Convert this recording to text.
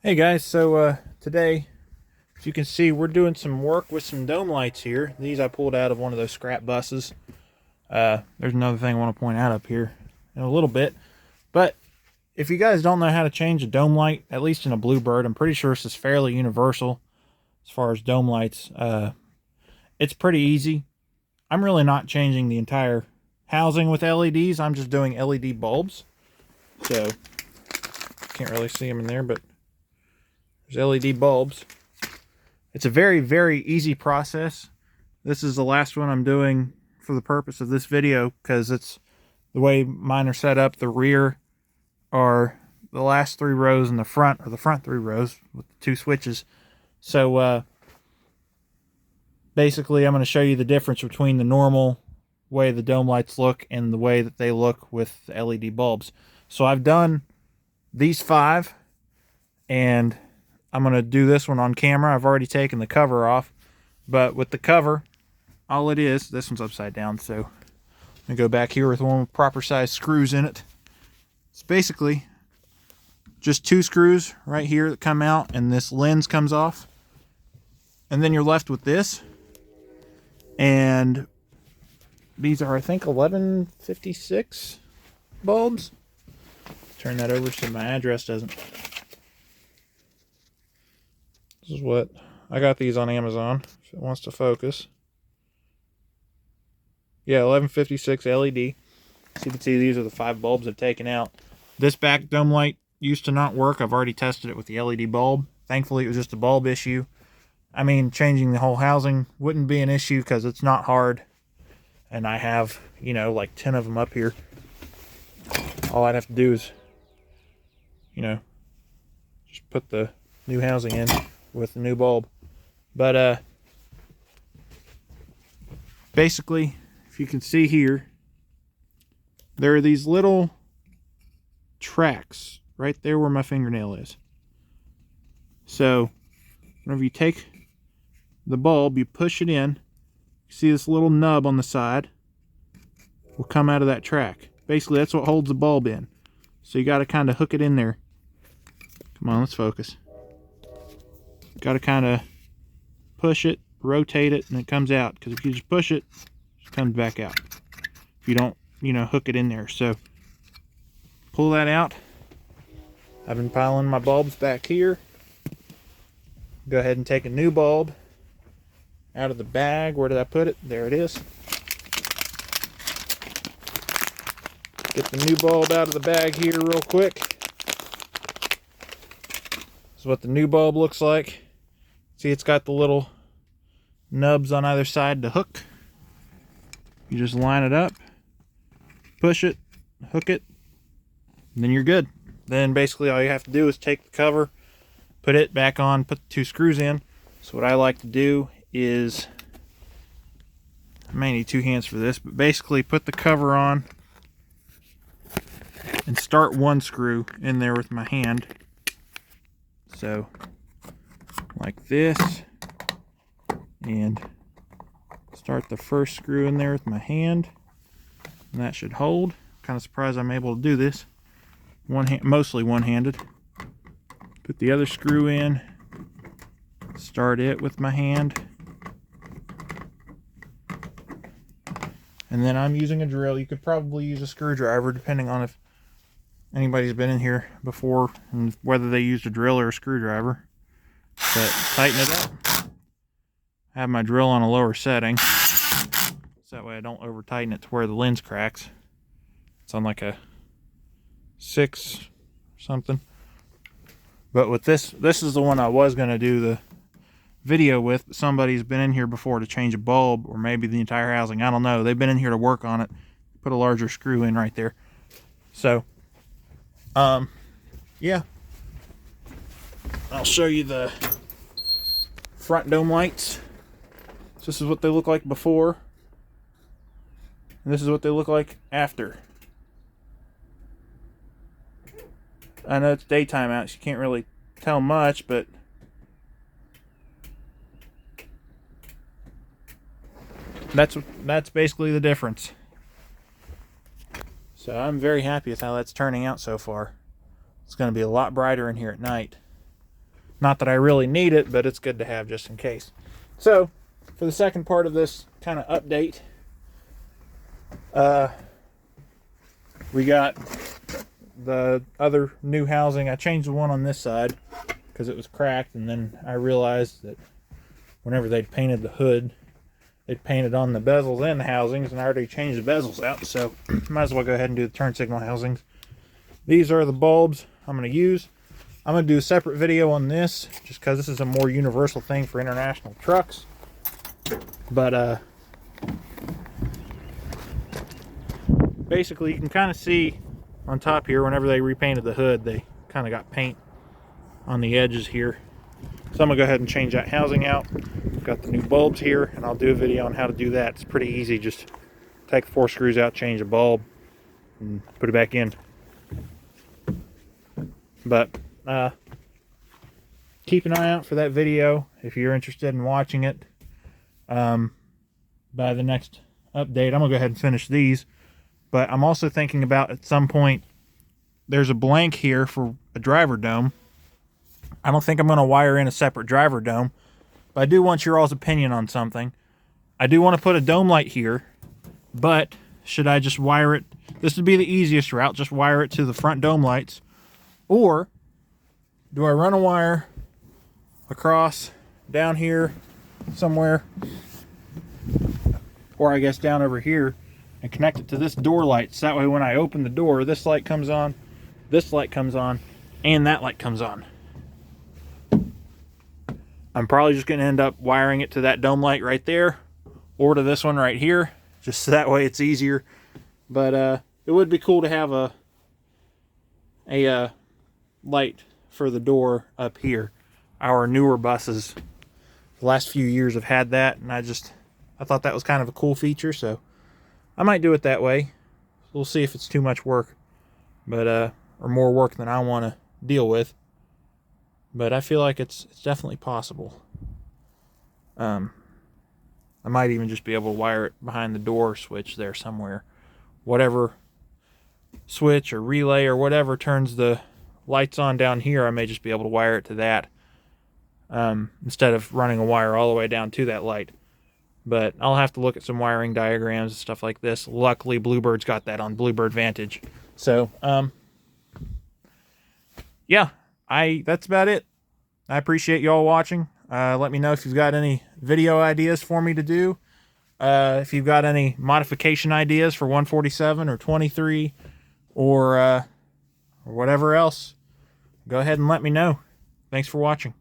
Hey guys, so today, as you can see, we're doing some work with some dome lights here. These I pulled out of one of those scrap buses. There's another thing I want to point out up here in a little bit. But if you guys don't know how to change a dome light, at least in a Bluebird, I'm pretty sure this is fairly universal as far as dome lights. It's pretty easy. I'm really not changing the entire housing with LEDs. I'm just doing LED bulbs. So, can't really see them in there, but there's LED bulbs. It's a very, very easy process. This is the last one I'm doing for the purpose of this video because it's the way mine are set up. The rear are the last three rows and the front are the front three rows with the two switches. So basically I'm going to show you the difference between the normal way the dome lights look and the way that they look with the LED bulbs. So I've done these 5 and I'm going to do this one on camera. I've already taken the cover off, but with the cover, all it is, this one's upside down, so I'm going to go back here with one with proper size screws in it. It's basically just 2 screws right here that come out, and this lens comes off. And then you're left with this. And these are, I think, 1156 bulbs. Turn that over so my address doesn't... This is what I got these on Amazon if it wants to focus. Yeah, 1156 LED. So you can see these are the 5 bulbs I've taken out. This back dome light used to not work. I've already tested it with the LED bulb. Thankfully, it was just a bulb issue. I mean, changing the whole housing wouldn't be an issue because it's not hard. And I have, like 10 of them up here. All I'd have to do is, just put the new housing in with the new bulb. But basically, if you can see here, there are these little tracks right there where my fingernail is. So whenever you take the bulb, you push it in, you see this little nub on the side will come out of that track. Basically, that's what holds the bulb in. So you got to kind of hook it in there. Come on, let's focus. Got to kind of push it, rotate it, and it comes out. Because if you just push it, it comes back out. If you don't, hook it in there. So pull that out. I've been piling my bulbs back here. Go ahead and take a new bulb out of the bag. Where did I put it? There it is. Get the new bulb out of the bag here real quick. This is what the new bulb looks like. See, it's got the little nubs on either side to hook. You just line it up, push it, hook it, and then you're good. Then basically all you have to do is take the cover, put it back on, put the 2 screws in. So what I like to do is, I may need 2 hands for this, but basically put the cover on and start 1 screw in there with my hand. So like this, and start the first screw in there with my hand, and that should hold. Kind of surprised I'm able to do this mostly one-handed. Put the other screw in, start it with my hand, and then I'm using a drill. You could probably use a screwdriver depending on if anybody's been in here before and whether they used a drill or a screwdriver. But tighten it up. I have my drill on a lower setting, so that way I don't over tighten it to where the lens cracks. It's on like a 6 or something. But with this is the one I was going to do the video with. Somebody's been in here before to change a bulb, or maybe the entire housing. I don't know. They've been in here to work on it. Put a larger screw in right there. So, yeah. I'll show you the front dome lights. So this is what they look like before, and this is what they look like after. I know it's daytime out, so you can't really tell much, but that's basically the difference. So I'm very happy with how that's turning out so far. It's going to be a lot brighter in here at night. Not that I really need it, but it's good to have just in case. So, for the second part of this kind of update, we got the other new housing. I changed the one on this side because it was cracked, and then I realized that whenever they'd painted the hood, they'd painted on the bezels and the housings, and I already changed the bezels out, so might as well go ahead and do the turn signal housings. These are the bulbs I'm going to use. I'm going to do a separate video on this just because this is a more universal thing for international trucks. But basically you can kind of see on top here, whenever they repainted the hood, they kind of got paint on the edges here. So I'm going to go ahead and change that housing out. I've got the new bulbs here, and I'll do a video on how to do that. It's pretty easy. Just take the 4 screws out, change the bulb, and put it back in. But keep an eye out for that video if you're interested in watching it. By the next update, I'm going to go ahead and finish these. But I'm also thinking about, at some point, there's a blank here for a driver dome. I don't think I'm going to wire in a separate driver dome, but I do want your all's opinion on something. I do want to put a dome light here, but should I just wire it? This would be the easiest route, just wire it to the front dome lights. Or do I run a wire across down here somewhere, or I guess down over here, and connect it to this door light, so that way when I open the door, this light comes on, this light comes on, and that light comes on. I'm probably just going to end up wiring it to that dome light right there, or to this one right here, just so that way it's easier. But it would be cool to have a light for the door up here. Our newer buses, the last few years, have had that, and I thought that was kind of a cool feature, so I might do it that way. We'll see if it's too much work, but or more work than I want to deal with. But I feel like it's definitely possible. I might even just be able to wire it behind the door switch there somewhere. Whatever switch or relay or whatever turns the lights on down here, I may just be able to wire it to that, instead of running a wire all the way down to that light. But I'll have to look at some wiring diagrams and stuff like this. Luckily, Bluebird's got that on Bluebird Vantage. So, yeah, that's about it. I appreciate you all watching. Let me know if you've got any video ideas for me to do. If you've got any modification ideas for 147 or 23 or whatever else, go ahead and let me know. Thanks for watching.